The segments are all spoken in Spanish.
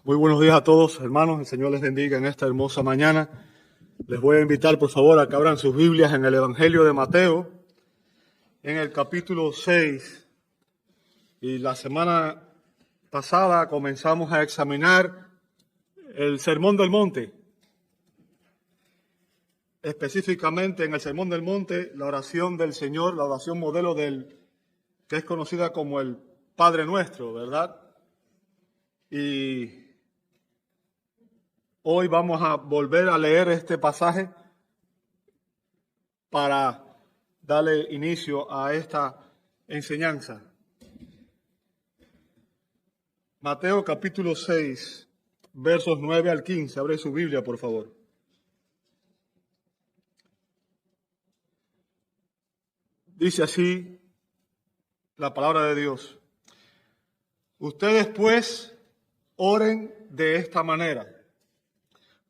Muy buenos días a todos, hermanos. El Señor les bendiga en esta hermosa mañana. Les voy a invitar, por favor, a que abran sus Biblias en el Evangelio de Mateo, en el capítulo 6. Y la semana pasada comenzamos a examinar el Sermón del Monte. Específicamente en el Sermón del Monte, la oración del Señor, la oración modelo que es conocida como el Padre Nuestro, ¿verdad? Y hoy vamos a volver a leer este pasaje para darle inicio a esta enseñanza. Mateo capítulo 6, versos 9 al 15. Abre su Biblia, por favor. Dice así la palabra de Dios. Ustedes pues oren de esta manera.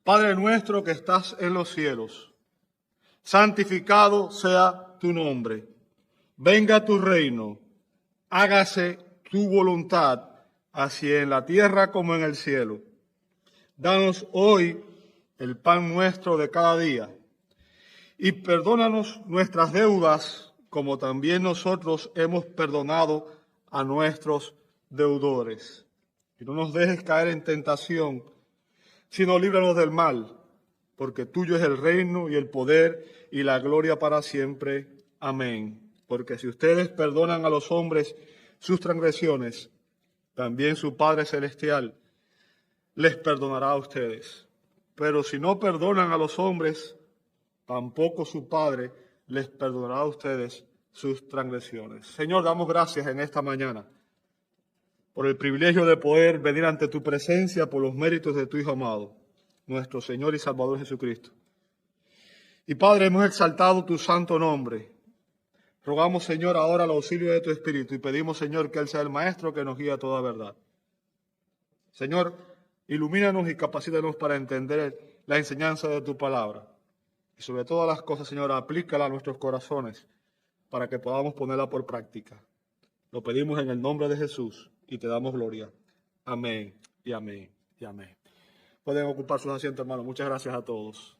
Padre nuestro que estás en los cielos, santificado sea tu nombre. Venga tu reino, hágase tu voluntad, así en la tierra como en el cielo. Danos hoy el pan nuestro de cada día y perdónanos nuestras deudas, como también nosotros hemos perdonado a nuestros deudores. Y no nos dejes caer en tentación, sino líbranos del mal, porque tuyo es el reino y el poder y la gloria para siempre. Amén. Porque si ustedes perdonan a los hombres sus transgresiones, también su Padre Celestial les perdonará a ustedes. Pero si no perdonan a los hombres, tampoco su Padre les perdonará a ustedes sus transgresiones. Señor, damos gracias en esta mañana por el privilegio de poder venir ante tu presencia por los méritos de tu Hijo amado, nuestro Señor y Salvador Jesucristo. Y Padre, hemos exaltado tu santo nombre. Rogamos, Señor, ahora el auxilio de tu Espíritu y pedimos, Señor, que Él sea el Maestro que nos guíe a toda verdad. Señor, ilumínanos y capacítanos para entender la enseñanza de tu palabra. Y sobre todas las cosas, Señor, aplícala a nuestros corazones para que podamos ponerla por práctica. Lo pedimos en el nombre de Jesús y te damos gloria. Amén y amén y amén. Pueden ocupar sus asientos, hermanos. Muchas gracias a todos.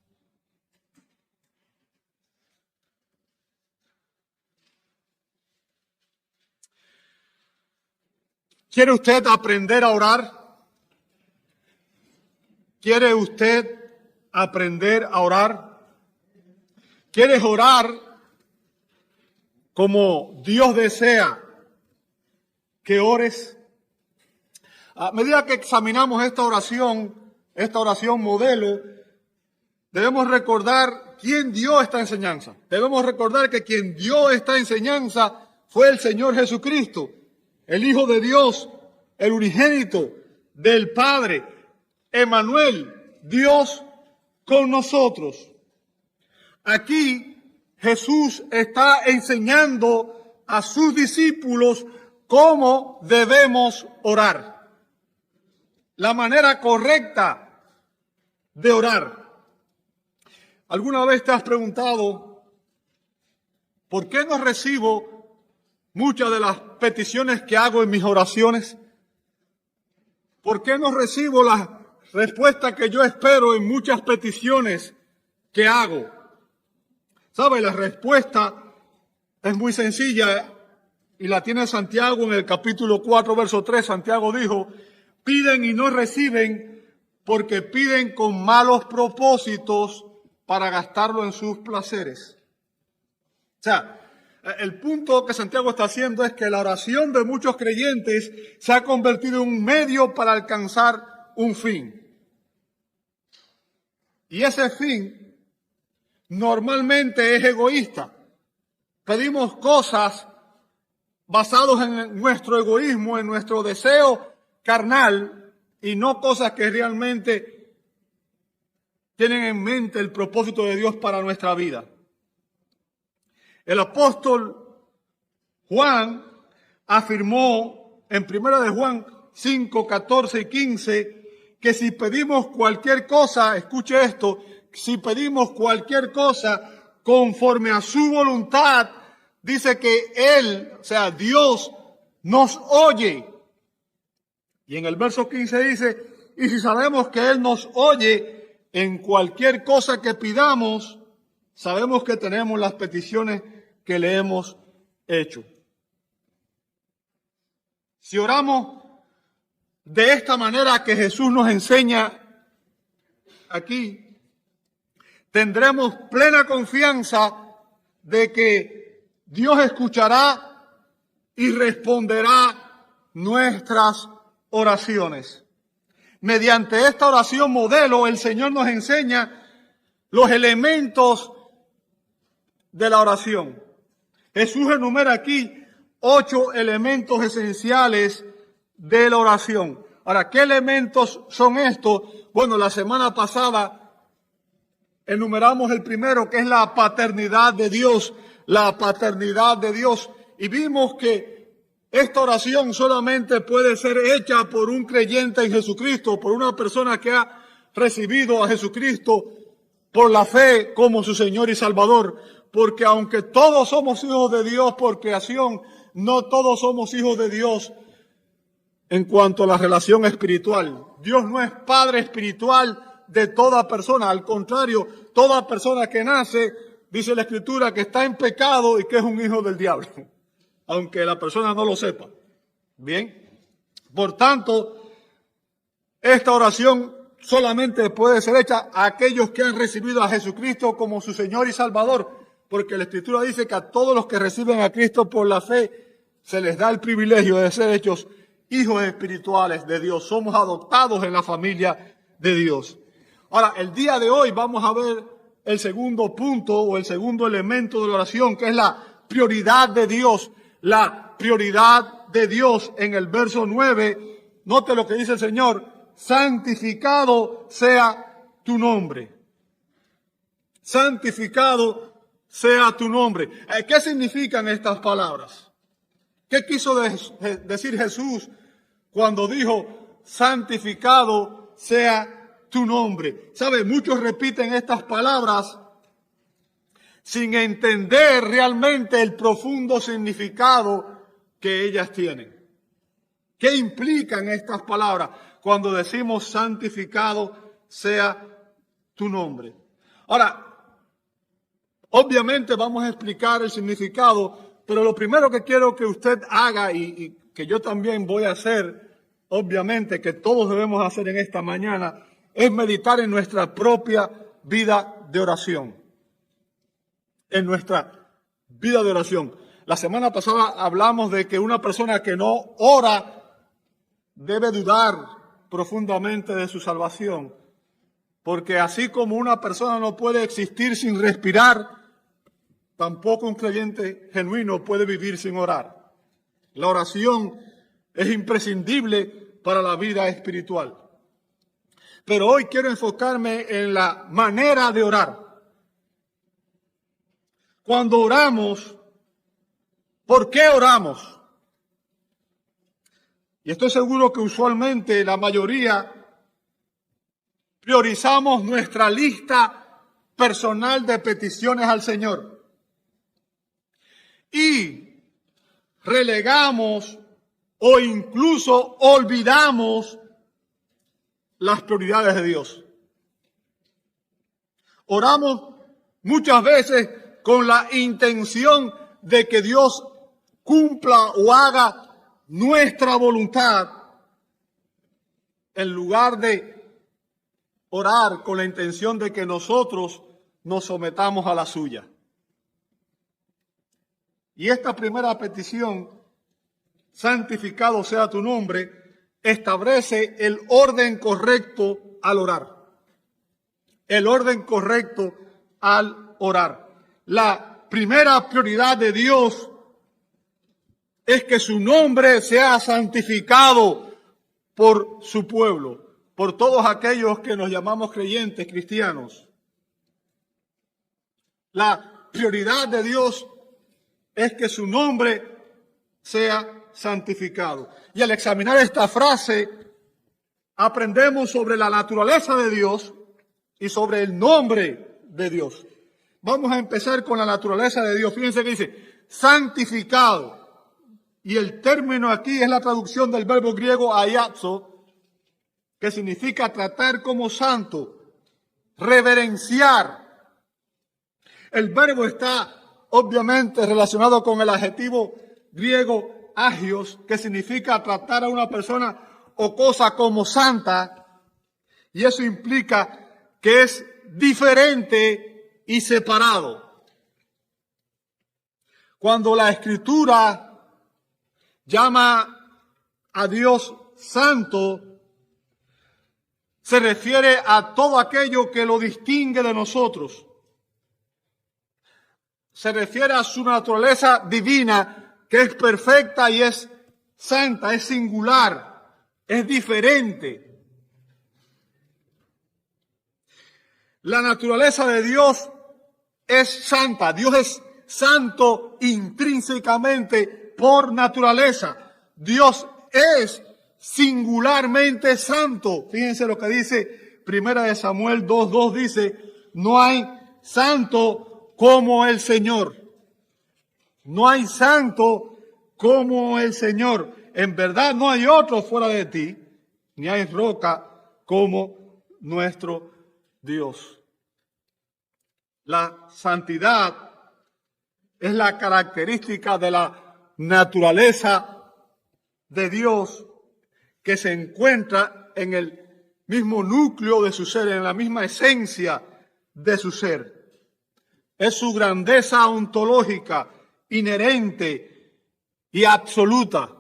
¿Quiere usted aprender a orar? ¿Quiere usted aprender a orar? ¿Quieres orar como Dios desea que ores? A medida que examinamos esta oración modelo, debemos recordar quién dio esta enseñanza. Debemos recordar que quien dio esta enseñanza fue el Señor Jesucristo, el Hijo de Dios, el unigénito del Padre, Emmanuel, Dios con nosotros. Aquí Jesús está enseñando a sus discípulos cómo debemos orar. La manera correcta de orar. ¿Alguna vez te has preguntado por qué no recibo muchas de las peticiones que hago en mis oraciones? ¿Por qué no recibo las respuestas que yo espero en muchas peticiones que hago? ¿Sabe? La respuesta es muy sencilla y la tiene Santiago en el capítulo 4, verso 3. Santiago dijo: piden y no reciben porque piden con malos propósitos para gastarlo en sus placeres. O sea, el punto que Santiago está haciendo es que la oración de muchos creyentes se ha convertido en un medio para alcanzar un fin. Y ese fin normalmente es egoísta. Pedimos cosas basadas en nuestro egoísmo, en nuestro deseo carnal, y no cosas que realmente tienen en mente el propósito de Dios para nuestra vida. El apóstol Juan afirmó en 1 de Juan 5, 14 y 15 que si pedimos cualquier cosa, escuche esto, si pedimos cualquier cosa conforme a su voluntad, dice que Él, o sea, Dios, nos oye. Y en el verso 15 dice: Y si sabemos que Él nos oye en cualquier cosa que pidamos, sabemos que tenemos las peticiones que le hemos hecho. Si oramos de esta manera que Jesús nos enseña aquí, tendremos plena confianza de que Dios escuchará y responderá nuestras oraciones. Mediante esta oración modelo, el Señor nos enseña los elementos de la oración. Jesús enumera aquí 8 elementos esenciales de la oración. Ahora, ¿qué elementos son estos? Bueno, la semana pasada enumeramos el primero, que es la paternidad de Dios. La paternidad de Dios. Y vimos que esta oración solamente puede ser hecha por un creyente en Jesucristo, por una persona que ha recibido a Jesucristo por la fe como su Señor y Salvador. Porque aunque todos somos hijos de Dios por creación, no todos somos hijos de Dios en cuanto a la relación espiritual. Dios no es padre espiritual de toda persona. Al contrario, toda persona que nace, dice la Escritura, que está en pecado y que es un hijo del diablo, aunque la persona no lo sepa. Bien, por tanto, esta oración solamente puede ser hecha a aquellos que han recibido a Jesucristo como su Señor y Salvador, porque la Escritura dice que a todos los que reciben a Cristo por la fe se les da el privilegio de ser hechos hijos espirituales de Dios. Somos adoptados en la familia de Dios. Ahora, el día de hoy vamos a ver el segundo punto o el segundo elemento de la oración, que es la prioridad de Dios. La prioridad de Dios en el verso 9. Note lo que dice el Señor: santificado sea tu nombre. Santificado sea tu nombre. ¿Qué significan estas palabras? ¿Qué quiso decir Jesús cuando dijo santificado sea tu nombre? ¿Sabe? Muchos repiten estas palabras sin entender realmente el profundo significado que ellas tienen. ¿Qué implican estas palabras cuando decimos santificado sea tu nombre? Ahora, obviamente vamos a explicar el significado, pero lo primero que quiero que usted haga y que yo también voy a hacer, obviamente que todos debemos hacer en esta mañana, es meditar en nuestra propia vida de oración. En nuestra vida de oración. La semana pasada hablamos de que una persona que no ora debe dudar profundamente de su salvación, porque así como una persona no puede existir sin respirar, tampoco un creyente genuino puede vivir sin orar. La oración es imprescindible para la vida espiritual. Pero hoy quiero enfocarme en la manera de orar. Cuando oramos, ¿por qué oramos? Y estoy seguro que usualmente la mayoría priorizamos nuestra lista personal de peticiones al Señor. Y relegamos o incluso olvidamos las prioridades de Dios. Oramos muchas veces con la intención de que Dios cumpla o haga nuestra voluntad, en lugar de orar con la intención de que nosotros nos sometamos a la suya. Y esta primera petición, santificado sea tu nombre, establece el orden correcto al orar. El orden correcto al orar. La primera prioridad de Dios es que su nombre sea santificado por su pueblo, por todos aquellos que nos llamamos creyentes, cristianos. La prioridad de Dios es que su nombre sea santificado. Y al examinar esta frase, aprendemos sobre la naturaleza de Dios y sobre el nombre de Dios. Vamos a empezar con la naturaleza de Dios. Fíjense que dice santificado. Y el término aquí es la traducción del verbo griego aiazo, que significa tratar como santo, reverenciar. El verbo está obviamente relacionado con el adjetivo griego agios, que significa tratar a una persona o cosa como santa, y eso implica que es diferente y separado. Cuando la Escritura llama a Dios santo, se refiere a todo aquello que lo distingue de nosotros. Se refiere a su naturaleza divina, que es perfecta y es santa, es singular, es diferente. La naturaleza de Dios es santa. Dios es santo intrínsecamente por naturaleza. Dios es singularmente santo. Fíjense lo que dice 1 Samuel 2:2, dice, no hay santo como el Señor. No hay santo como el Señor. En verdad no hay otro fuera de ti, ni hay roca como nuestro Dios. La santidad es la característica de la naturaleza de Dios que se encuentra en el mismo núcleo de su ser, en la misma esencia de su ser. Es su grandeza ontológica, inherente y absoluta.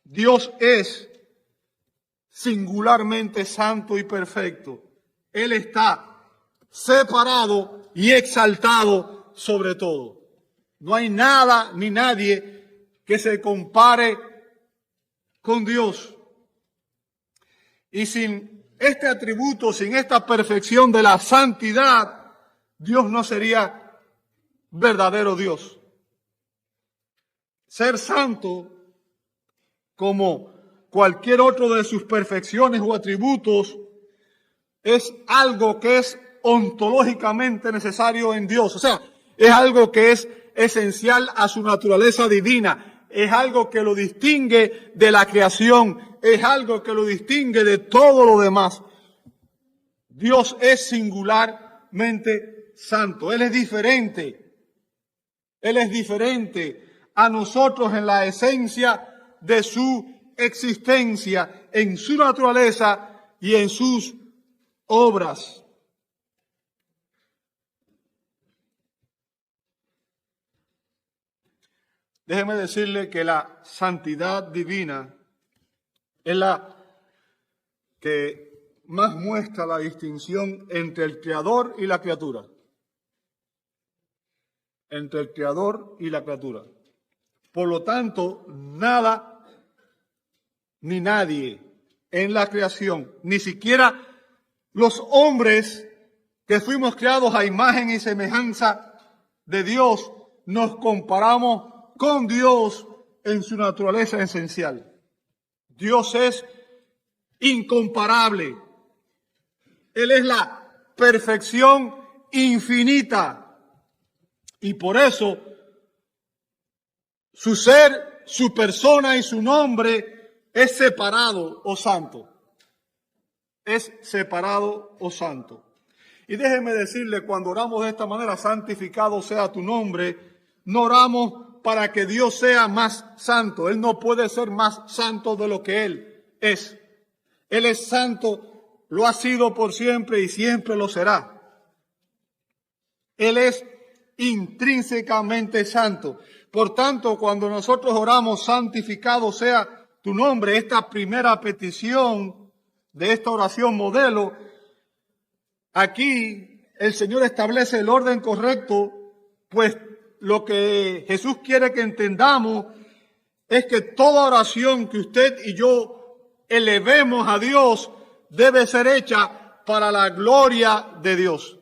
Dios es singularmente santo y perfecto. Él está separado y exaltado sobre todo. No hay nada ni nadie que se compare con Dios. Y sin este atributo, sin esta perfección de la santidad, Dios no sería verdadero Dios. Ser santo, como cualquier otro de sus perfecciones o atributos, es algo que es ontológicamente necesario en Dios. O sea, es algo que es esencial a su naturaleza divina. Es algo que lo distingue de la creación. Es algo que lo distingue de todo lo demás. Dios es singularmente santo. Él es diferente. Él es diferente a nosotros en la esencia de su existencia, en su naturaleza y en sus obras. Déjeme decirle que la santidad divina es la que más muestra la distinción entre el Creador y la criatura. Entre el Creador y la criatura. Por lo tanto, nada ni nadie en la creación, ni siquiera los hombres que fuimos creados a imagen y semejanza de Dios, nos comparamos con Dios en su naturaleza esencial. Dios es incomparable. Él es la perfección infinita. Y por eso su ser, su persona y su nombre es separado o santo. Es separado o santo. Y déjeme decirle, cuando oramos de esta manera, santificado sea tu nombre, no oramos para que Dios sea más santo. Él no puede ser más santo de lo que Él es. Él es santo, lo ha sido por siempre y siempre lo será. Él es intrínsecamente santo. Por tanto, cuando nosotros oramos, santificado sea tu nombre, esta primera petición de esta oración modelo, aquí el Señor establece el orden correcto, pues lo que Jesús quiere que entendamos es que toda oración que usted y yo elevemos a Dios debe ser hecha para la gloria de Dios.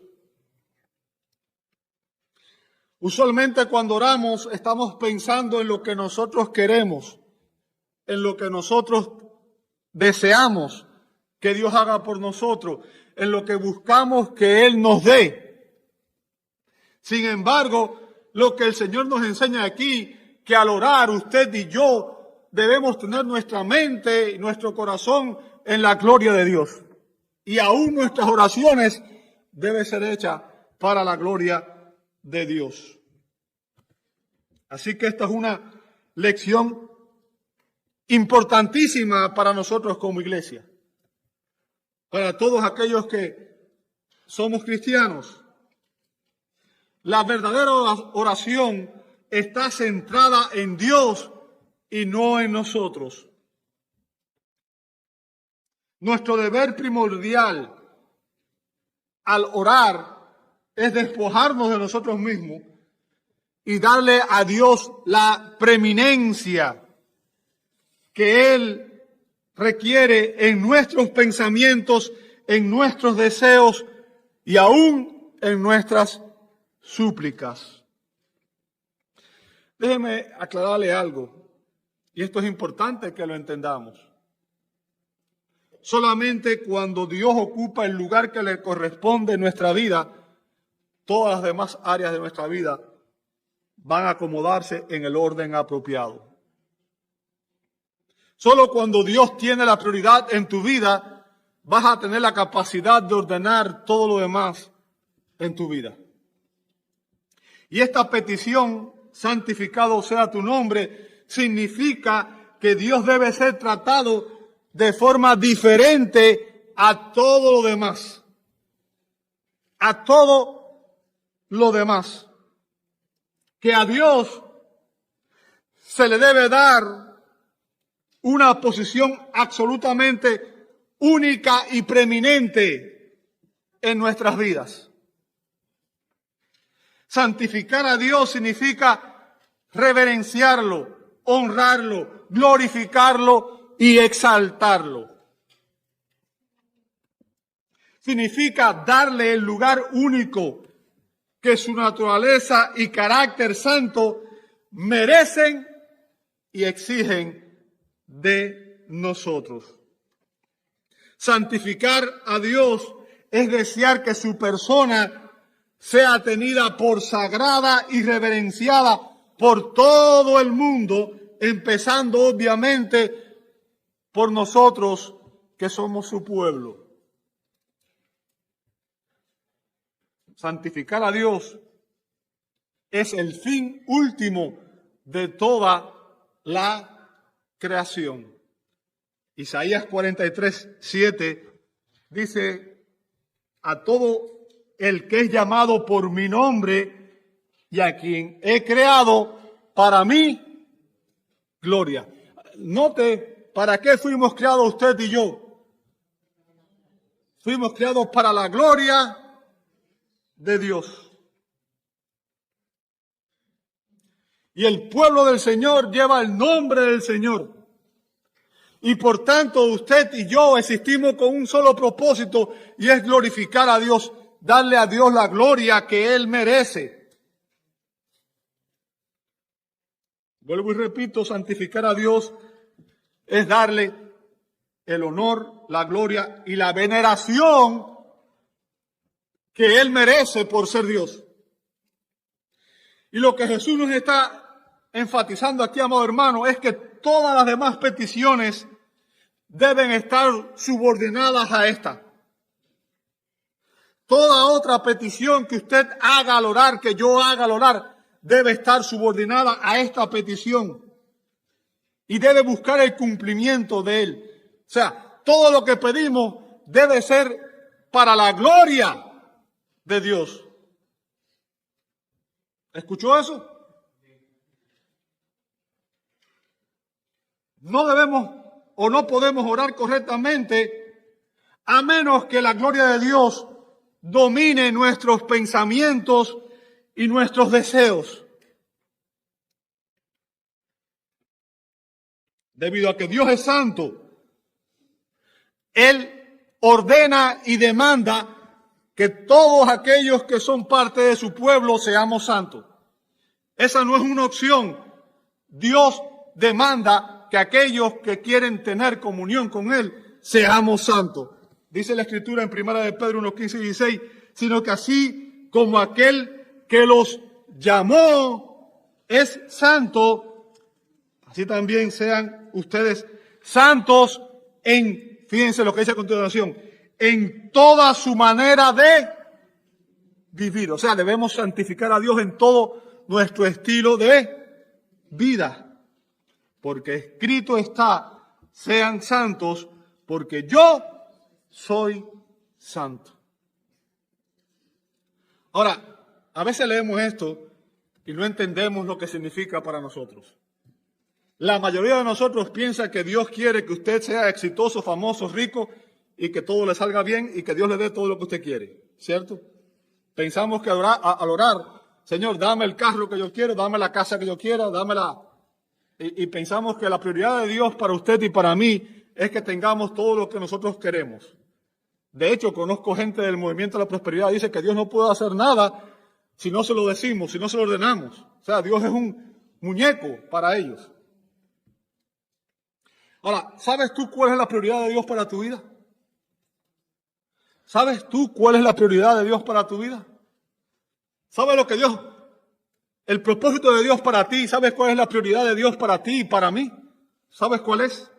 Usualmente cuando oramos estamos pensando en lo que nosotros queremos, en lo que nosotros deseamos que Dios haga por nosotros, en lo que buscamos que Él nos dé. Sin embargo, lo que el Señor nos enseña aquí, que al orar usted y yo debemos tener nuestra mente y nuestro corazón en la gloria de Dios. Y aún nuestras oraciones deben ser hechas para la gloria de Dios. Así que esta es una lección importantísima para nosotros como iglesia. Para todos aquellos que somos cristianos. La verdadera oración está centrada en Dios y no en nosotros. Nuestro deber primordial al orar es despojarnos de nosotros mismos y darle a Dios la preeminencia que Él requiere en nuestros pensamientos, en nuestros deseos y aún en nuestras súplicas. Déjeme aclararle algo, y esto es importante que lo entendamos. Solamente cuando Dios ocupa el lugar que le corresponde en nuestra vida, todas las demás áreas de nuestra vida van a acomodarse en el orden apropiado. Solo cuando Dios tiene la prioridad en tu vida, vas a tener la capacidad de ordenar todo lo demás en tu vida. Y esta petición, santificado sea tu nombre, significa que Dios debe ser tratado de forma diferente a todo lo demás. A todo lo demás. Que a Dios se le debe dar una posición absolutamente única y preeminente en nuestras vidas. Santificar a Dios significa reverenciarlo, honrarlo, glorificarlo y exaltarlo. Significa darle el lugar único que su naturaleza y carácter santo merecen y exigen de nosotros. Santificar a Dios es desear que su persona sea tenida por sagrada y reverenciada por todo el mundo, empezando obviamente por nosotros que somos su pueblo. Santificar a Dios es el fin último de toda la creación. Isaías 43:7 dice: a todo el que es llamado por mi nombre y a quien he creado para mí gloria. Note, ¿para qué fuimos creados usted y yo? Fuimos creados para la gloria de Dios. Y el pueblo del Señor lleva el nombre del Señor. Y por tanto usted y yo existimos con un solo propósito, y es glorificar a Dios, darle a Dios la gloria que Él merece. Vuelvo y repito, santificar a Dios es darle el honor, la gloria y la veneración que Él merece por ser Dios. Y lo que Jesús nos está enfatizando aquí, amado hermano, es que todas las demás peticiones deben estar subordinadas a esta. Toda otra petición que usted haga al orar, que yo haga al orar, debe estar subordinada a esta petición. Y debe buscar el cumplimiento de él. O sea, todo lo que pedimos debe ser para la gloria de Dios. ¿Escuchó eso? No debemos o no podemos orar correctamente a menos que la gloria de Dios domine nuestros pensamientos y nuestros deseos. Debido a que Dios es santo, Él ordena y demanda que todos aquellos que son parte de su pueblo seamos santos. Esa no es una opción. Dios demanda que aquellos que quieren tener comunión con Él seamos santos. Dice la Escritura en 1 de Pedro 1:15 y 16, sino que así como aquel que los llamó es santo, así también sean ustedes santos fíjense lo que dice a continuación, en toda su manera de vivir. O sea, debemos santificar a Dios en todo nuestro estilo de vida. Porque escrito está, sean santos, porque yo soy santo. Ahora, a veces leemos esto y no entendemos lo que significa para nosotros. La mayoría de nosotros piensa que Dios quiere que usted sea exitoso, famoso, rico y que todo le salga bien y que Dios le dé todo lo que usted quiere, ¿cierto? Pensamos que al orar, Señor, dame el carro que yo quiero, dame la casa que yo quiera, dámela. Y pensamos que la prioridad de Dios para usted y para mí es que tengamos todo lo que nosotros queremos. De hecho, conozco gente del movimiento de la prosperidad que dice que Dios no puede hacer nada si no se lo decimos, si no se lo ordenamos. O sea, Dios es un muñeco para ellos. Ahora, ¿sabes tú cuál es la prioridad de Dios para tu vida? ¿Sabes tú cuál es la prioridad de Dios para tu vida? ¿Sabes lo que el propósito de Dios para ti? ¿Sabes cuál es la prioridad de Dios para ti y para mí? ¿Sabes cuál es?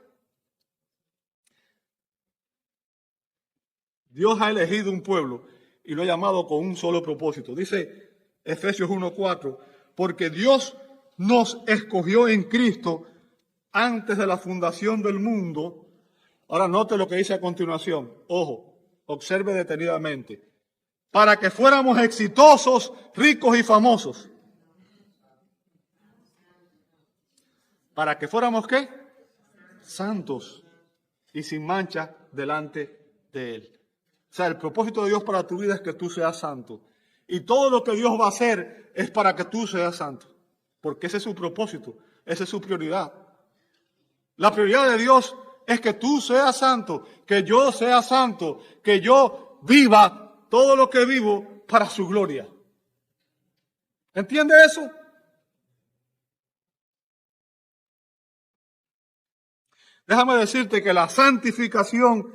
Dios ha elegido un pueblo y lo ha llamado con un solo propósito. Dice Efesios 1:4, porque Dios nos escogió en Cristo antes de la fundación del mundo. Ahora note lo que dice a continuación. Ojo, observe detenidamente. Para que fuéramos exitosos, ricos y famosos. Para que fuéramos, ¿qué? Santos y sin mancha delante de Él. O sea, el propósito de Dios para tu vida es que tú seas santo. Y todo lo que Dios va a hacer es para que tú seas santo. Porque ese es su propósito, esa es su prioridad. La prioridad de Dios es que tú seas santo, que yo sea santo, que yo viva todo lo que vivo para su gloria. ¿Entiende eso? Déjame decirte que la santificación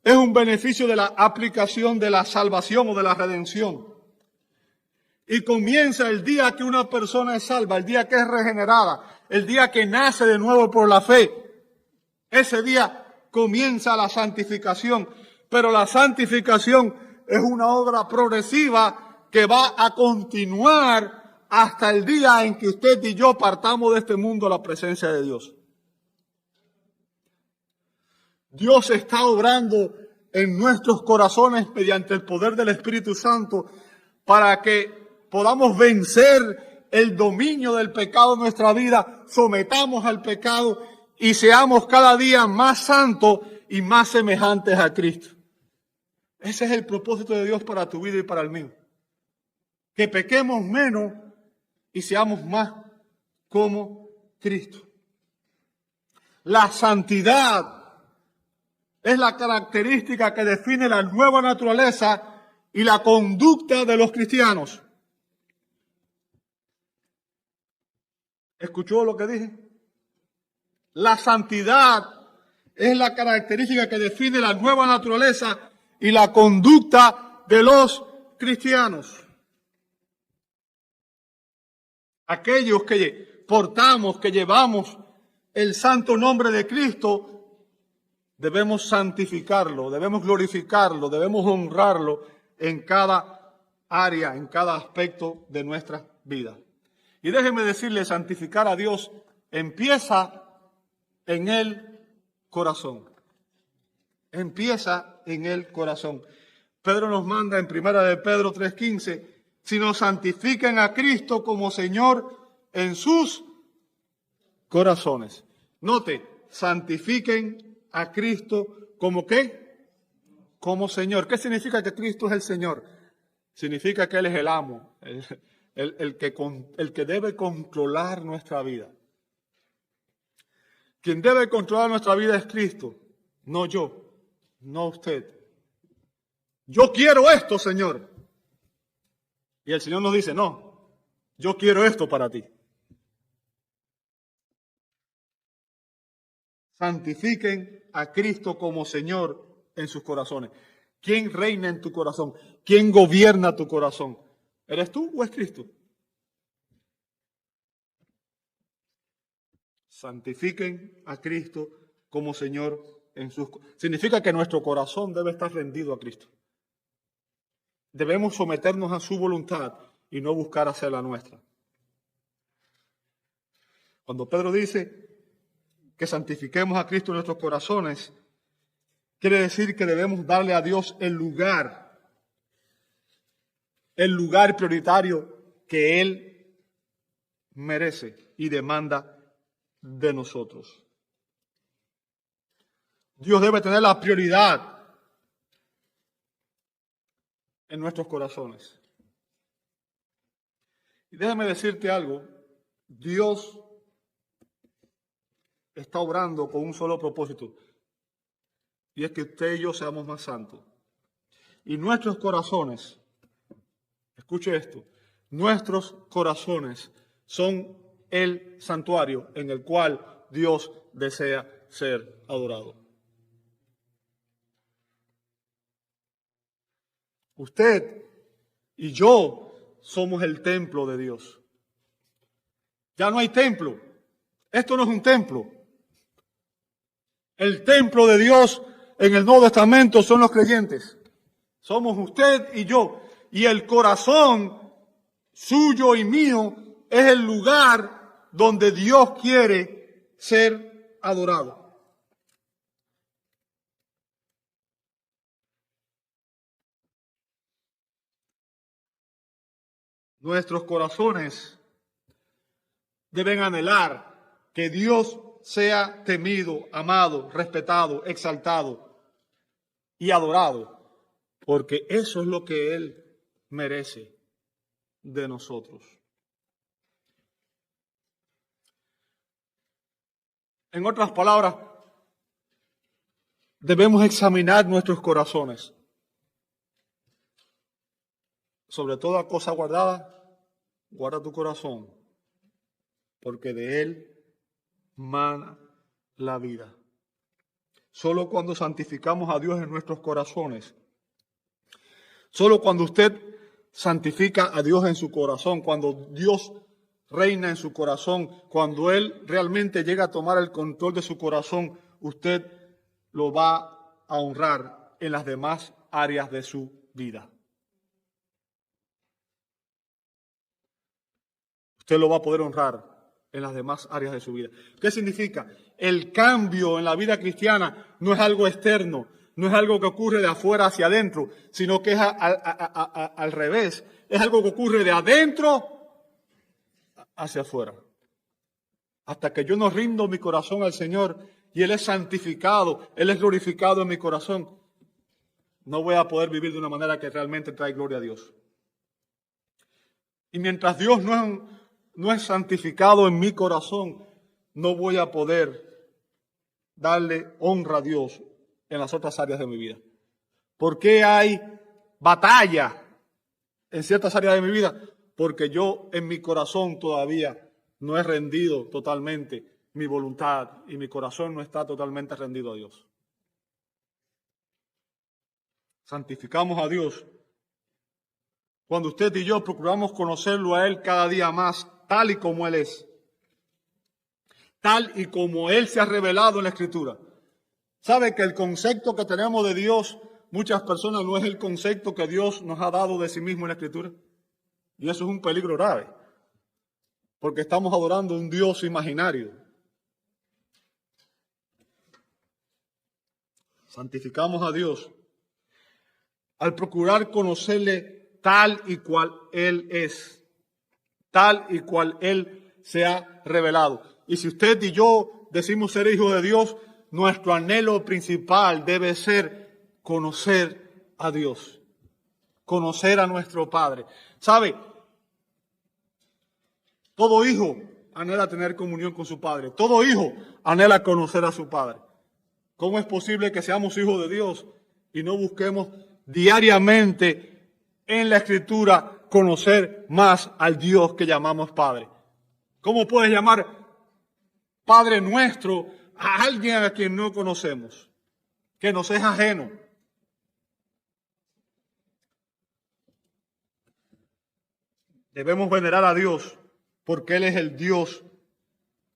es un beneficio de la aplicación de la salvación o de la redención. Y comienza el día que una persona es salva, el día que es regenerada, el día que nace de nuevo por la fe. Ese día comienza la santificación. Pero la santificación es una obra progresiva que va a continuar hasta el día en que usted y yo partamos de este mundo a la presencia de Dios. Dios está obrando en nuestros corazones mediante el poder del Espíritu Santo para que podamos vencer el dominio del pecado en nuestra vida, sometamos al pecado y seamos cada día más santos y más semejantes a Cristo. Ese es el propósito de Dios para tu vida y para el mío. Que pequemos menos y seamos más como Cristo. La santidad es la característica que define la nueva naturaleza y la conducta de los cristianos. ¿Escuchó lo que dije? La santidad es la característica que define la nueva naturaleza y la conducta de los cristianos. Aquellos que portamos, que llevamos el santo nombre de Cristo, debemos santificarlo, debemos glorificarlo, debemos honrarlo en cada área, en cada aspecto de nuestra vida. Y déjeme decirle, santificar a Dios empieza en el corazón. Empieza en el corazón. Pedro nos manda en 1 de Pedro 3:15, sino santifiquen a Cristo como Señor en sus corazones. Note, santifiquen a Cristo como ¿qué? Como Señor. ¿Qué significa que Cristo es el Señor? Significa que Él es el amo, el que debe controlar nuestra vida. Quien debe controlar nuestra vida es Cristo, no yo, no usted. Yo quiero esto, Señor. Y el Señor nos dice, no, yo quiero esto para ti. Santifiquen a Cristo como Señor en sus corazones. ¿Quién reina en tu corazón? ¿Quién gobierna tu corazón? ¿Eres tú o es Cristo? santifiquen a Cristo como Señor en sus... Significa que nuestro corazón debe estar rendido a Cristo. Debemos someternos a su voluntad y no buscar hacer la nuestra. Cuando Pedro dice que santifiquemos a Cristo en nuestros corazones, quiere decir que debemos darle a Dios el lugar prioritario que Él merece y demanda de nosotros. Dios debe tener la prioridad en nuestros corazones. Y déjame decirte algo, Dios está obrando con un solo propósito, y es que usted y yo seamos más santos. Y nuestros corazones, escuche esto, nuestros corazones son el santuario en el cual Dios desea ser adorado. Usted y yo somos el templo de Dios. Ya no hay templo. Esto no es un templo. El templo de Dios en el Nuevo Testamento son los creyentes. Somos usted y yo. Y el corazón suyo y mío es el lugar donde Dios quiere ser adorado. Nuestros corazones deben anhelar que Dios sea temido, amado, respetado, exaltado y adorado, porque eso es lo que Él merece de nosotros. En otras palabras, debemos examinar nuestros corazones. Sobre toda cosa guardada, guarda tu corazón, porque de él mana la vida. Solo cuando santificamos a Dios en nuestros corazones, solo cuando usted santifica a Dios en su corazón, cuando Dios reina en su corazón, cuando Él realmente llega a tomar el control de su corazón, usted lo va a honrar en las demás áreas de su vida. Usted lo va a poder honrar en las demás áreas de su vida. ¿Qué significa? El cambio en la vida cristiana no es algo externo, no es algo que ocurre de afuera hacia adentro, sino que es al revés. Es algo que ocurre de adentro hacia afuera. Hasta que yo no rindo mi corazón al Señor y Él es santificado, Él es glorificado en mi corazón, no voy a poder vivir de una manera que realmente trae gloria a Dios. Y mientras Dios no es santificado en mi corazón, no voy a poder darle honra a Dios en las otras áreas de mi vida. ¿Por qué hay batalla en ciertas áreas de mi vida? Porque yo en mi corazón todavía no he rendido totalmente mi voluntad y mi corazón no está totalmente rendido a Dios. Santificamos a Dios cuando usted y yo procuramos conocerlo a Él cada día más, tal y como Él es, tal y como Él se ha revelado en la Escritura. ¿Sabe que el concepto que tenemos de Dios, muchas personas no es el concepto que Dios nos ha dado de sí mismo en la Escritura? Y eso es un peligro grave, porque estamos adorando a un Dios imaginario. Santificamos a Dios al procurar conocerle tal y cual Él es, tal y cual Él se ha revelado. Y si usted y yo decimos ser hijos de Dios, nuestro anhelo principal debe ser conocer a Dios, conocer a nuestro Padre. ¿Sabe? Todo hijo anhela tener comunión con su Padre. Todo hijo anhela conocer a su Padre. ¿Cómo es posible que seamos hijos de Dios y no busquemos diariamente en la Escritura conocer más al Dios que llamamos Padre? ¿Cómo puedes llamar Padre nuestro a alguien a quien no conocemos, que nos es ajeno? Debemos venerar a Dios porque Él es el Dios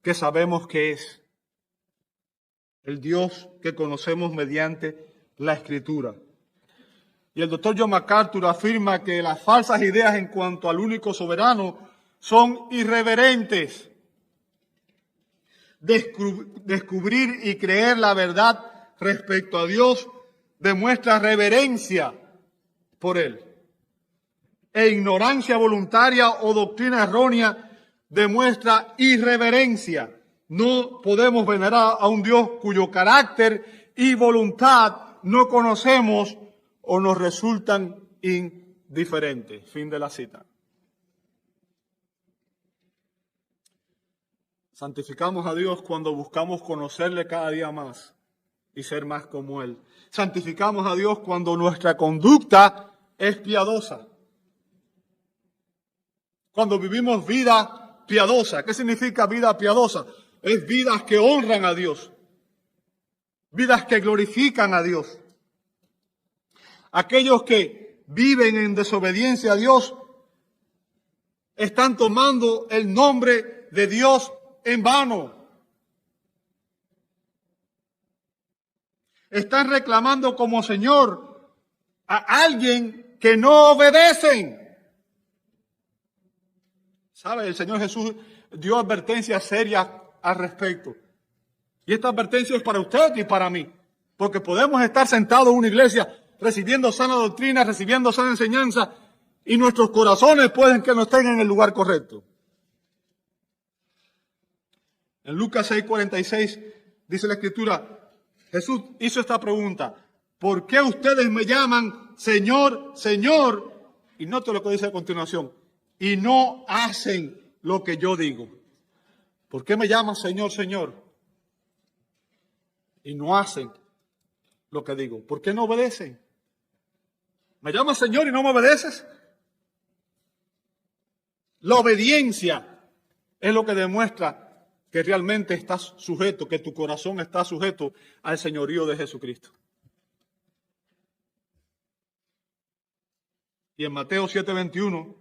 que sabemos que es. El Dios que conocemos mediante la Escritura. Y el doctor John MacArthur afirma que las falsas ideas en cuanto al único soberano son irreverentes. Descubrir y creer la verdad respecto a Dios demuestra reverencia por Él. E ignorancia voluntaria o doctrina errónea demuestra irreverencia. No podemos venerar a un Dios cuyo carácter y voluntad no conocemos o nos resultan indiferentes. Fin de la cita. Santificamos a Dios cuando buscamos conocerle cada día más y ser más como Él. Santificamos a Dios cuando nuestra conducta es piadosa. Cuando vivimos vida piadosa. ¿Qué significa vida piadosa? Es vidas que honran a Dios. Vidas que glorifican a Dios. Aquellos que viven en desobediencia a Dios están tomando el nombre de Dios en vano. Están reclamando como Señor a alguien que no obedecen. ¿Sabe? El Señor Jesús dio advertencias serias al respecto. Y esta advertencia es para usted y para mí. Porque podemos estar sentados en una iglesia recibiendo sana doctrina, recibiendo sana enseñanza, y nuestros corazones pueden que no estén en el lugar correcto. En Lucas 6:46 dice la Escritura, Jesús hizo esta pregunta: ¿por qué ustedes me llaman Señor, Señor? Y note lo que dice a continuación: y no hacen lo que yo digo. ¿Por qué me llaman Señor, Señor? Y no hacen lo que digo. ¿Por qué no obedecen? ¿Me llamas Señor y no me obedeces? La obediencia es lo que demuestra que realmente estás sujeto, que tu corazón está sujeto al señorío de Jesucristo. Y en Mateo 7:21,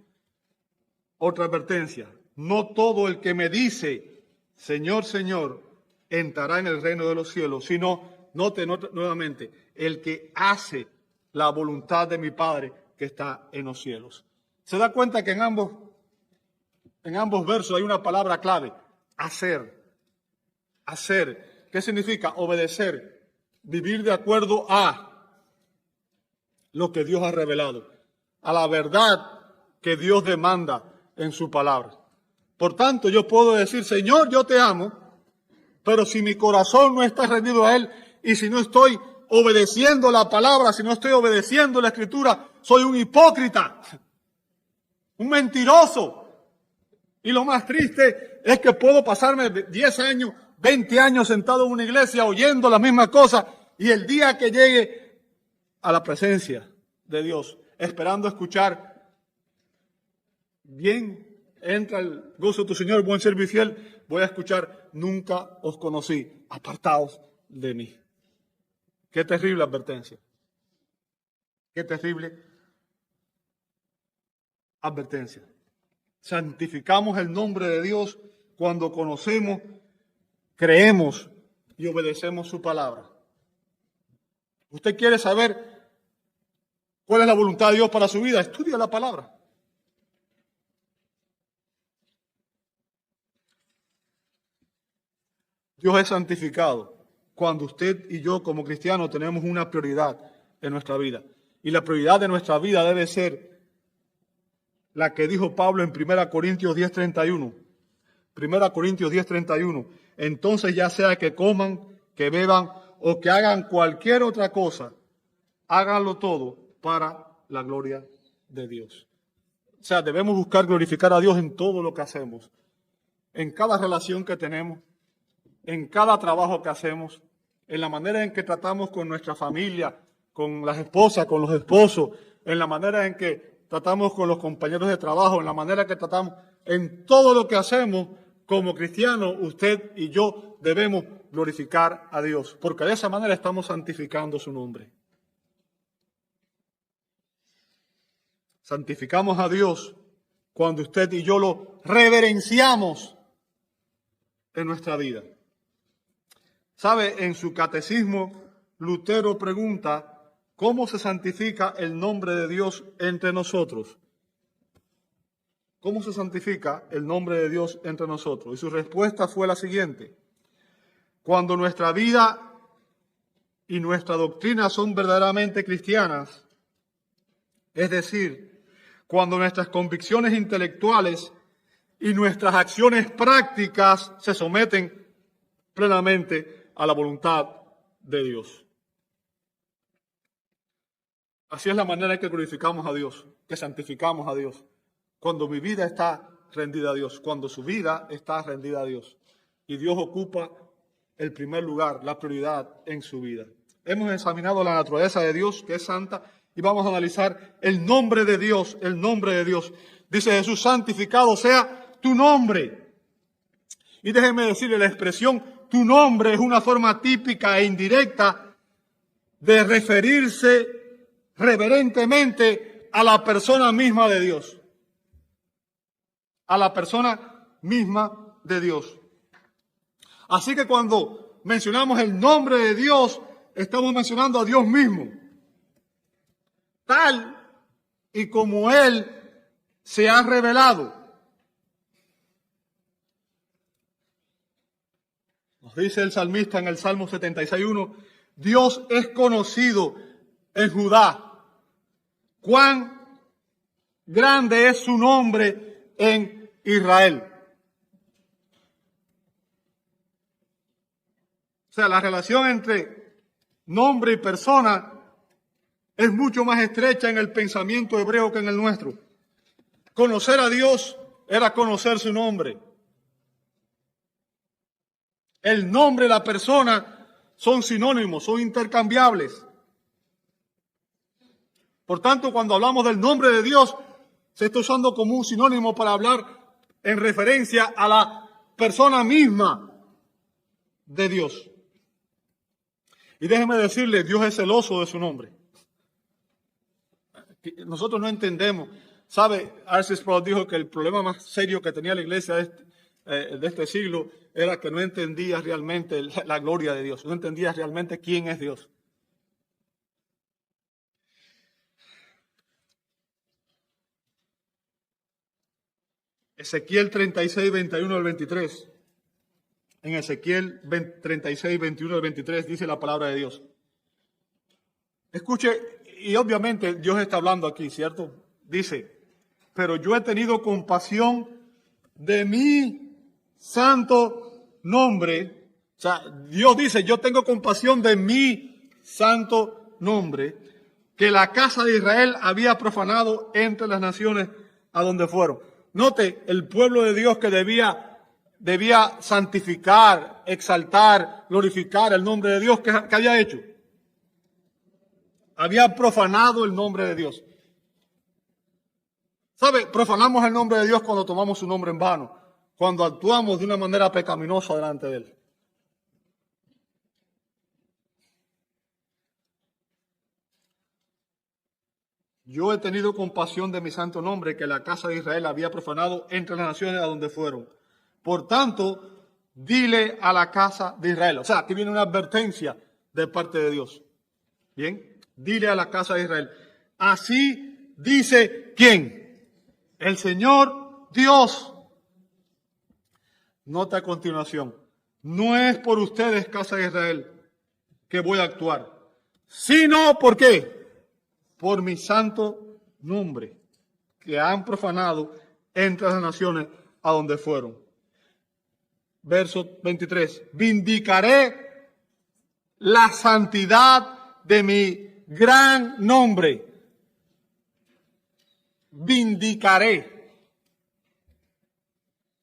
otra advertencia: no todo el que me dice Señor, Señor, entrará en el reino de los cielos, sino, note nuevamente, el que hace la voluntad de mi Padre que está en los cielos. ¿Se da cuenta que en ambos versos hay una palabra clave? Hacer. Hacer. ¿Qué significa? Obedecer. Vivir de acuerdo a lo que Dios ha revelado, a la verdad que Dios demanda en su palabra. Por tanto, yo puedo decir, Señor, yo te amo, pero si mi corazón no está rendido a Él y si no estoy obedeciendo la palabra, si no estoy obedeciendo la Escritura, soy un hipócrita, un mentiroso. Y lo más triste es que puedo pasarme 10 años, 20 años sentado en una iglesia oyendo las mismas cosas, y el día que llegue a la presencia de Dios, esperando escuchar, bien, entra el gozo de tu Señor, buen servo y fiel, voy a escuchar, nunca os conocí, apartaos de mí. Qué terrible advertencia. Qué terrible advertencia. Santificamos el nombre de Dios cuando conocemos, creemos y obedecemos su palabra. ¿Usted quiere saber cuál es la voluntad de Dios para su vida? Estudia la palabra. Dios es santificado cuando usted y yo como cristianos tenemos una prioridad en nuestra vida. Y la prioridad de nuestra vida debe ser la que dijo Pablo en 1 Corintios 10:31. 1 Corintios 10:31. Entonces, ya sea que coman, que beban o que hagan cualquier otra cosa, háganlo todo para la gloria de Dios. O sea, debemos buscar glorificar a Dios en todo lo que hacemos, en cada relación que tenemos, en cada trabajo que hacemos, en la manera en que tratamos con nuestra familia, con las esposas, con los esposos, en la manera en que tratamos con los compañeros de trabajo, en la manera que tratamos, en todo lo que hacemos como cristianos, usted y yo debemos glorificar a Dios, porque de esa manera estamos santificando su nombre. Santificamos a Dios cuando usted y yo lo reverenciamos en nuestra vida. ¿Sabe? En su catecismo, Lutero pregunta, ¿cómo se santifica el nombre de Dios entre nosotros? ¿Cómo se santifica el nombre de Dios entre nosotros? Y su respuesta fue la siguiente: cuando nuestra vida y nuestra doctrina son verdaderamente cristianas, es decir, cuando nuestras convicciones intelectuales y nuestras acciones prácticas se someten plenamente a la voluntad de Dios. Así es la manera en que glorificamos a Dios, que santificamos a Dios. Cuando mi vida está rendida a Dios, cuando su vida está rendida a Dios. Y Dios ocupa el primer lugar, la prioridad en su vida. Hemos examinado la naturaleza de Dios, que es santa, y vamos a analizar el nombre de Dios, el nombre de Dios. Dice Jesús, santificado sea tu nombre. Y déjeme decirle, la expresión tu nombre es una forma típica e indirecta de referirse reverentemente a la persona misma de Dios. A la persona misma de Dios. Así que cuando mencionamos el nombre de Dios, estamos mencionando a Dios mismo. Tal y como Él se ha revelado. Nos dice el salmista en el Salmo 76:1, Dios es conocido en Judá. Cuán grande es su nombre en Israel. O sea, la relación entre nombre y persona es mucho más estrecha en el pensamiento hebreo que en el nuestro. Conocer a Dios era conocer su nombre. El nombre y la persona son sinónimos, son intercambiables. Por tanto, cuando hablamos del nombre de Dios, se está usando como un sinónimo para hablar en referencia a la persona misma de Dios. Y déjeme decirle, Dios es celoso de su nombre. Nosotros no entendemos. ¿Sabe? R.C. Sproul dijo que el problema más serio que tenía la iglesia de este siglo era que no entendía realmente la gloria de Dios. No entendía realmente quién es Dios. Ezequiel 36, 21 al 23. En Ezequiel 36, 21 al 23 dice la palabra de Dios. Escuche, y obviamente Dios está hablando aquí, ¿cierto? Dice, pero yo he tenido compasión de mi santo nombre. O sea, Dios dice, yo tengo compasión de mi santo nombre, que la casa de Israel había profanado entre las naciones a donde fueron. Note, el pueblo de Dios que debía santificar, exaltar, glorificar el nombre de Dios, ¿qué había hecho? Había profanado el nombre de Dios. ¿Sabe? Profanamos el nombre de Dios cuando tomamos su nombre en vano, cuando actuamos de una manera pecaminosa delante de Él. Yo he tenido compasión de mi santo nombre, que la casa de Israel había profanado entre las naciones a donde fueron. Por tanto, dile a la casa de Israel. O sea, aquí viene una advertencia de parte de Dios. Bien, dile a la casa de Israel. Así dice, ¿quién? El Señor Dios. Nota a continuación. No es por ustedes, casa de Israel, que voy a actuar, sino, ¿por qué? Por mi santo nombre, que han profanado entre las naciones a donde fueron. Verso 23. Vindicaré la santidad de mi gran nombre. Vindicaré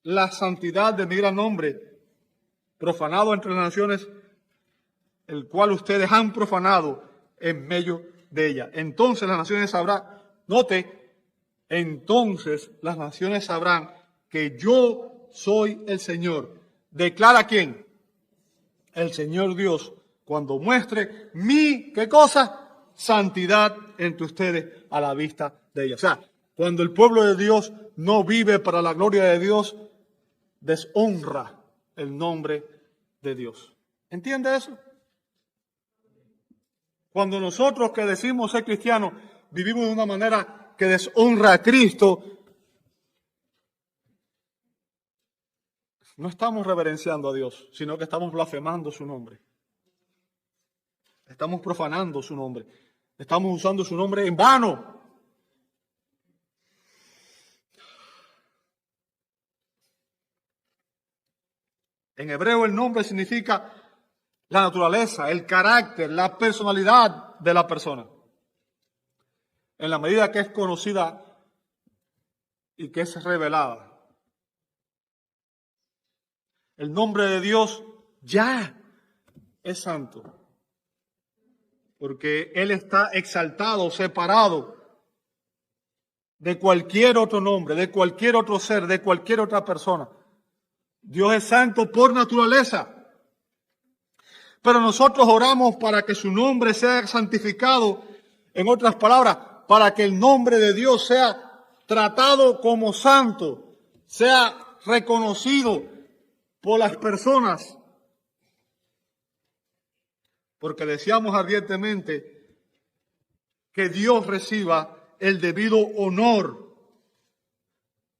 la santidad de mi gran nombre, profanado entre las naciones, el cual ustedes han profanado en medio de ella. Entonces las naciones sabrán, note, entonces las naciones sabrán que yo soy el Señor. ¿Declara quién? El Señor Dios, cuando muestre mi, ¿qué cosa? Santidad entre ustedes a la vista de ella. O sea, cuando el pueblo de Dios no vive para la gloria de Dios, deshonra el nombre de Dios. ¿Entiende eso? Cuando nosotros que decimos ser cristianos vivimos de una manera que deshonra a Cristo, no estamos reverenciando a Dios, sino que estamos blasfemando su nombre. Estamos profanando su nombre. Estamos usando su nombre en vano. En hebreo el nombre significa la naturaleza, el carácter, la personalidad de la persona. En la medida que es conocida y que es revelada. El nombre de Dios ya es santo. Porque Él está exaltado, separado de cualquier otro nombre, de cualquier otro ser, de cualquier otra persona. Dios es santo por naturaleza. Pero nosotros oramos para que su nombre sea santificado. En otras palabras, para que el nombre de Dios sea tratado como santo, sea reconocido por las personas. Porque deseamos ardientemente que Dios reciba el debido honor,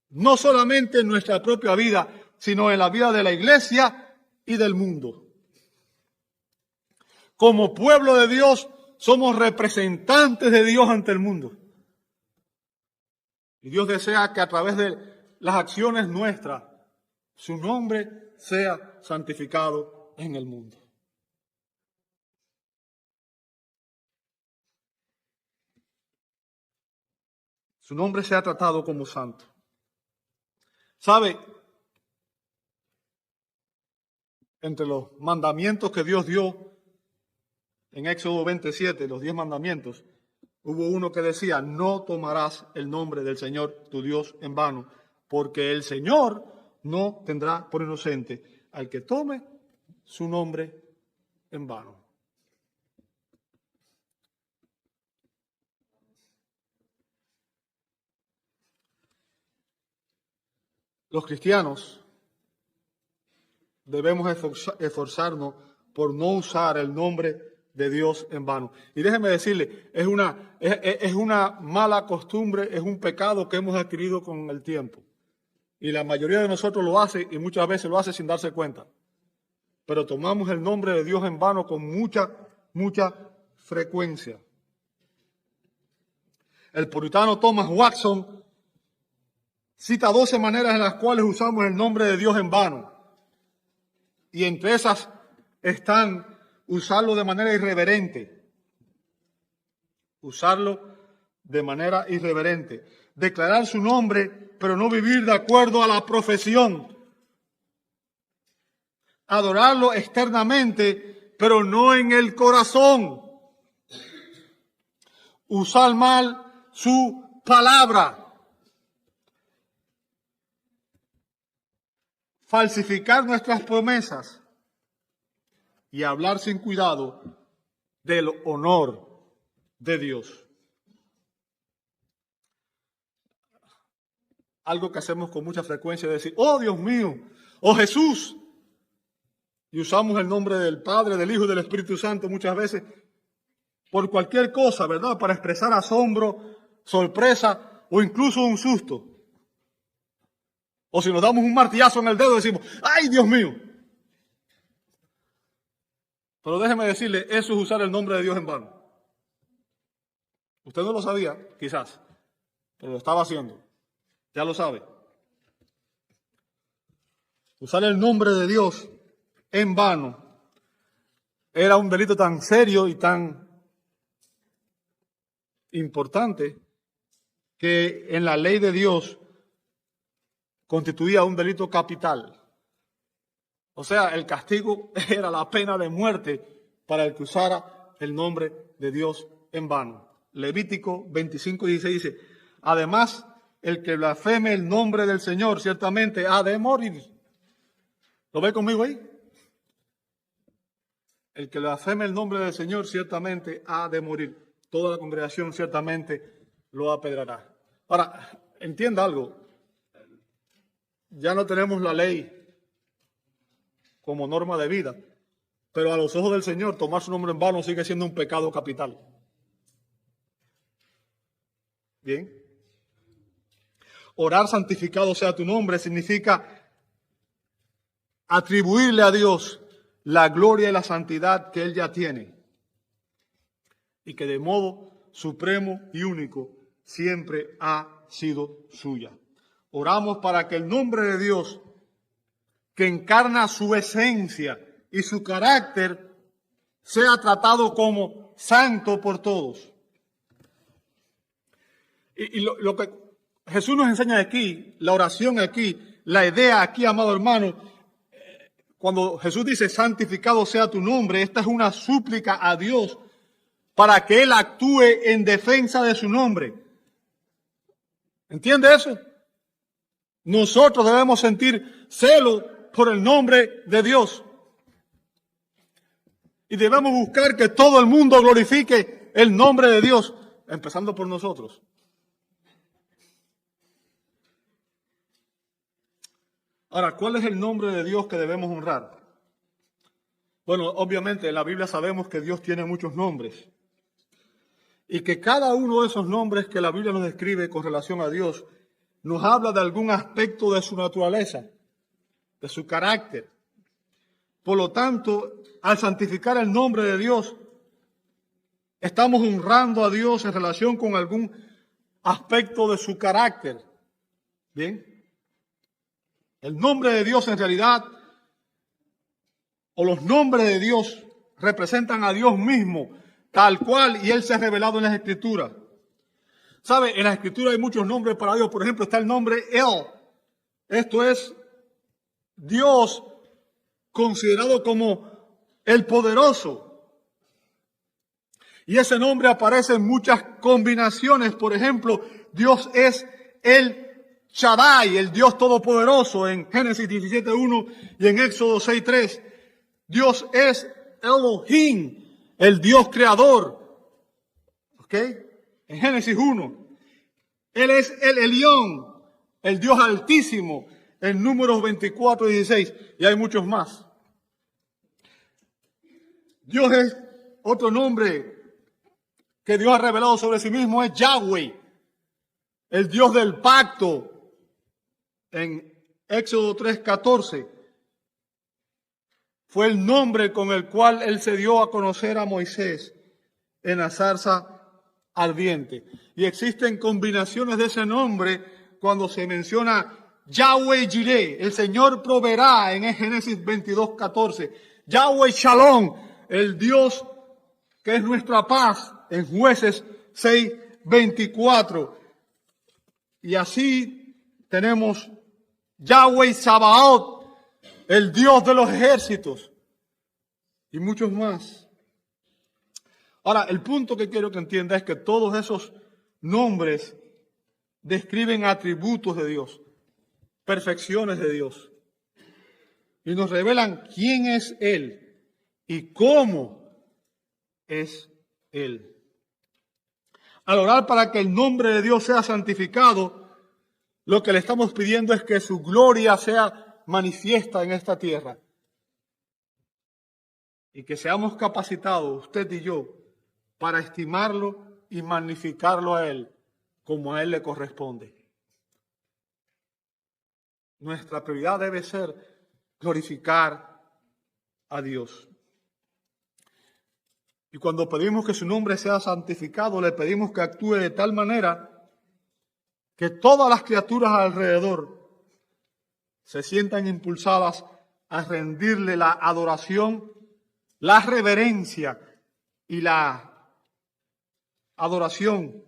no solamente en nuestra propia vida, sino en la vida de la iglesia y del mundo. Como pueblo de Dios, somos representantes de Dios ante el mundo. Y Dios desea que a través de las acciones nuestras, su nombre sea santificado en el mundo. Su nombre sea tratado como santo. ¿Sabe? Entre los mandamientos que Dios dio en Éxodo 27, los 10 mandamientos, hubo uno que decía, no tomarás el nombre del Señor tu Dios en vano, porque el Señor no tendrá por inocente al que tome su nombre en vano. Los cristianos debemos esforzarnos por no usar el nombre de Dios en vano. Y déjeme decirle, es una mala costumbre, es un pecado que hemos adquirido con el tiempo. Y la mayoría de nosotros lo hace y muchas veces lo hace sin darse cuenta. Pero tomamos el nombre de Dios en vano con mucha frecuencia. El puritano Thomas Watson cita 12 maneras en las cuales usamos el nombre de Dios en vano. Y entre esas están usarlo de manera irreverente. Usarlo de manera irreverente. Declarar su nombre, pero no vivir de acuerdo a la profesión. Adorarlo externamente, pero no en el corazón. Usar mal su palabra. Falsificar nuestras promesas y hablar sin cuidado del honor de Dios. Algo que hacemos con mucha frecuencia es decir, oh Dios mío, oh Jesús. Y usamos el nombre del Padre, del Hijo y del Espíritu Santo muchas veces por cualquier cosa, ¿verdad? Para expresar asombro, sorpresa o incluso un susto. O si nos damos un martillazo en el dedo decimos, ¡ay, Dios mío! Pero déjeme decirle, eso es usar el nombre de Dios en vano. Usted no lo sabía, quizás, pero lo estaba haciendo. Ya lo sabe. Usar el nombre de Dios en vano era un delito tan serio y tan importante que en la ley de Dios constituía un delito capital. O sea, el castigo era la pena de muerte para el que usara el nombre de Dios en vano. Levítico 25:16 dice, además, el que blasfeme el nombre del Señor ciertamente ha de morir. ¿Lo ve conmigo ahí? El que blasfeme el nombre del Señor ciertamente ha de morir. Toda la congregación ciertamente lo apedrará. Ahora, entienda algo. Ya no tenemos la ley como norma de vida. Pero a los ojos del Señor, tomar su nombre en vano sigue siendo un pecado capital. Bien. Orar santificado sea tu nombre significa atribuirle a Dios la gloria y la santidad que Él ya tiene. Y que de modo supremo y único siempre ha sido suya. Oramos para que el nombre de Dios, que encarna su esencia y su carácter, sea tratado como santo por todos. Y lo que Jesús nos enseña aquí, la oración aquí, la idea aquí, amado hermano, cuando Jesús dice santificado sea tu nombre, esta es una súplica a Dios para que Él actúe en defensa de su nombre. ¿Entiende eso? Nosotros debemos sentir celo por el nombre de Dios. Y debemos buscar que todo el mundo glorifique el nombre de Dios, empezando por nosotros. Ahora, ¿cuál es el nombre de Dios que debemos honrar? Bueno, obviamente en la Biblia sabemos que Dios tiene muchos nombres. Y que cada uno de esos nombres que la Biblia nos describe con relación a Dios nos habla de algún aspecto de su naturaleza, de su carácter. Por lo tanto, al santificar el nombre de Dios, estamos honrando a Dios en relación con algún aspecto de su carácter. Bien. El nombre de Dios en realidad, o los nombres de Dios, representan a Dios mismo, tal cual, y Él se ha revelado en las Escrituras. ¿Sabe? En las Escrituras hay muchos nombres para Dios. Por ejemplo, está el nombre El. Esto es Dios considerado como el poderoso. Y ese nombre aparece en muchas combinaciones. Por ejemplo, Dios es el Shaddai, el Dios todopoderoso, en Génesis 17:1 y en Éxodo 6:3. Dios es Elohim, el Dios creador. ¿Ok? En Génesis 1. Él es el Elión, el Dios altísimo, en Números 24:16. Y hay muchos más. Dios es otro nombre que Dios ha revelado sobre sí mismo, es Yahweh, el Dios del pacto. En Éxodo 3:14 fue el nombre con el cual Él se dio a conocer a Moisés en la zarza ardiente. Y existen combinaciones de ese nombre cuando se menciona Yahweh Jireh, el Señor proveerá en Génesis 22:14. Yahweh Shalom, el Dios que es nuestra paz, en Jueces 6:24. Y así tenemos Yahweh Sabaoth, el Dios de los ejércitos, y muchos más. Ahora, el punto que quiero que entienda es que todos esos nombres describen atributos de Dios, perfecciones de Dios, y nos revelan quién es Él y cómo es Él. Al orar para que el nombre de Dios sea santificado, lo que le estamos pidiendo es que su gloria sea manifiesta en esta tierra. Y que seamos capacitados, usted y yo, para estimarlo y magnificarlo a Él como a Él le corresponde. Nuestra prioridad debe ser glorificar a Dios. Y cuando pedimos que su nombre sea santificado, le pedimos que actúe de tal manera que todas las criaturas alrededor se sientan impulsadas a rendirle la adoración, la reverencia y la adoración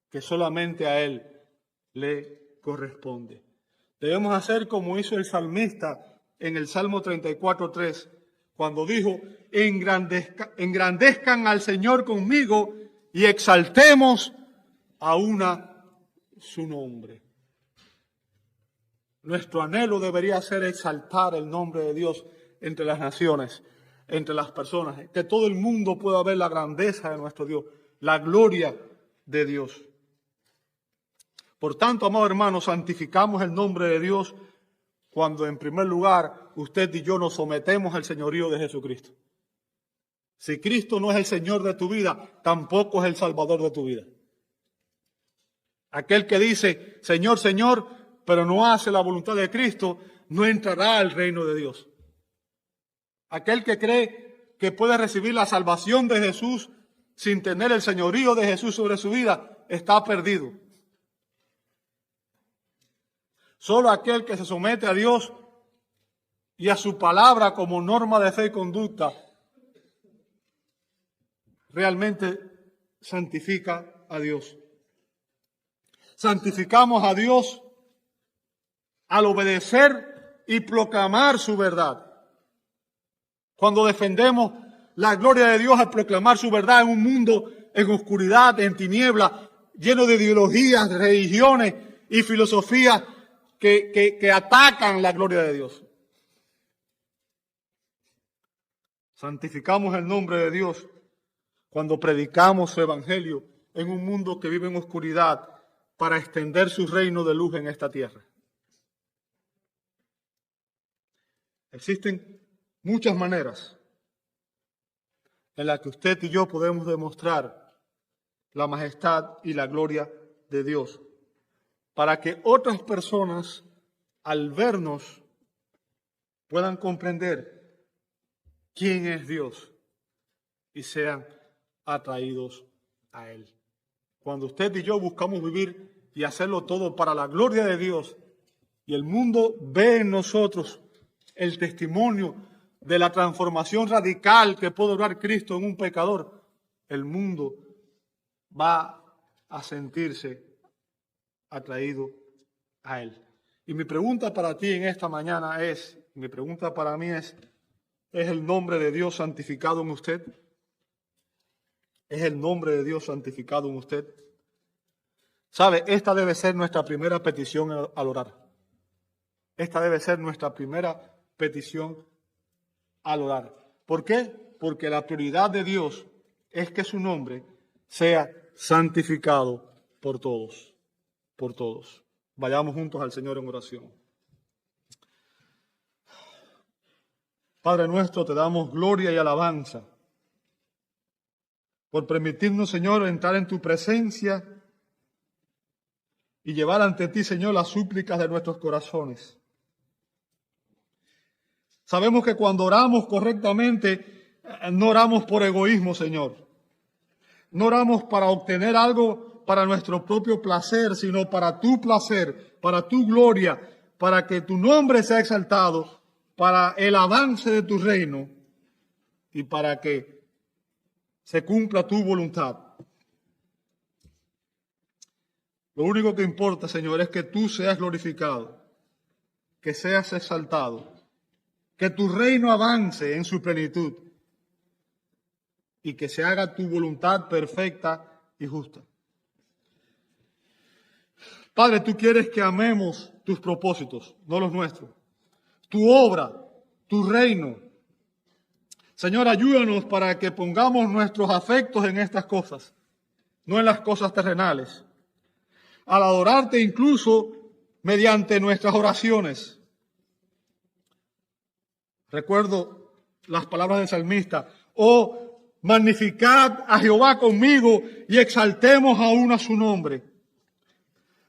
que solamente a Él le corresponde. Debemos hacer como hizo el salmista en el Salmo 34:3, cuando dijo: engrandezcan al Señor conmigo y exaltemos a una su nombre. Nuestro anhelo debería ser exaltar el nombre de Dios entre las naciones, entre las personas, que todo el mundo pueda ver la grandeza de nuestro Dios, la gloria de Dios. Por tanto, amado hermano, santificamos el nombre de Dios cuando en primer lugar usted y yo nos sometemos al señorío de Jesucristo. Si Cristo no es el Señor de tu vida, tampoco es el Salvador de tu vida. Aquel que dice, Señor, Señor, pero no hace la voluntad de Cristo, no entrará al reino de Dios. Aquel que cree que puede recibir la salvación de Jesús sin tener el señorío de Jesús sobre su vida, está perdido. Solo aquel que se somete a Dios y a su palabra como norma de fe y conducta, realmente santifica a Dios. Santificamos a Dios al obedecer y proclamar su verdad. Cuando defendemos la gloria de Dios al proclamar su verdad en un mundo en oscuridad, en tinieblas, lleno de ideologías, religiones y filosofías que atacan la gloria de Dios. Santificamos el nombre de Dios cuando predicamos su evangelio en un mundo que vive en oscuridad para extender su reino de luz en esta tierra. Existen muchas maneras en las que usted y yo podemos demostrar la majestad y la gloria de Dios, para que otras personas, al vernos, puedan comprender quién es Dios y sean atraídos a Él. Cuando usted y yo buscamos vivir y hacerlo todo para la gloria de Dios, y el mundo ve en nosotros el testimonio de la transformación radical que puede lograr Cristo en un pecador, el mundo va a sentirse atraído a Él. Y mi pregunta para ti en esta mañana mi pregunta para mí ¿es el nombre de Dios santificado en usted? ¿Es el nombre de Dios santificado en usted? ¿Sabe? Esta debe ser nuestra primera petición al orar. Esta debe ser nuestra primera petición al orar. ¿Por qué? Porque la prioridad de Dios es que su nombre sea santificado por todos. Por todos. Vayamos juntos al Señor en oración. Padre nuestro, te damos gloria y alabanza por permitirnos, Señor, entrar en tu presencia y llevar ante ti, Señor, las súplicas de nuestros corazones. Sabemos que cuando oramos correctamente, no oramos por egoísmo, Señor. No oramos para obtener algo para nuestro propio placer, sino para tu placer, para tu gloria, para que tu nombre sea exaltado, para el avance de tu reino y para que se cumpla tu voluntad. Lo único que importa, Señor, es que tú seas glorificado, que seas exaltado, que tu reino avance en su plenitud y que se haga tu voluntad perfecta y justa. Padre, tú quieres que amemos tus propósitos, no los nuestros, tu obra, tu reino. Señor, ayúdanos para que pongamos nuestros afectos en estas cosas, no en las cosas terrenales. Al adorarte incluso mediante nuestras oraciones. Recuerdo las palabras del salmista: oh, magnificad a Jehová conmigo y exaltemos aún a su nombre.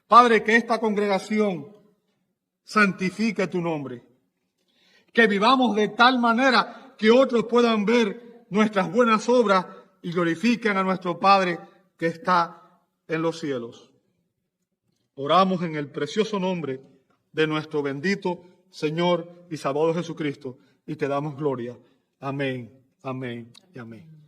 Padre, que esta congregación santifique tu nombre. Que vivamos de tal manera que otros puedan ver nuestras buenas obras y glorifiquen a nuestro Padre que está en los cielos. Oramos en el precioso nombre de nuestro bendito Señor y Salvador Jesucristo y te damos gloria. Amén, amén y amén.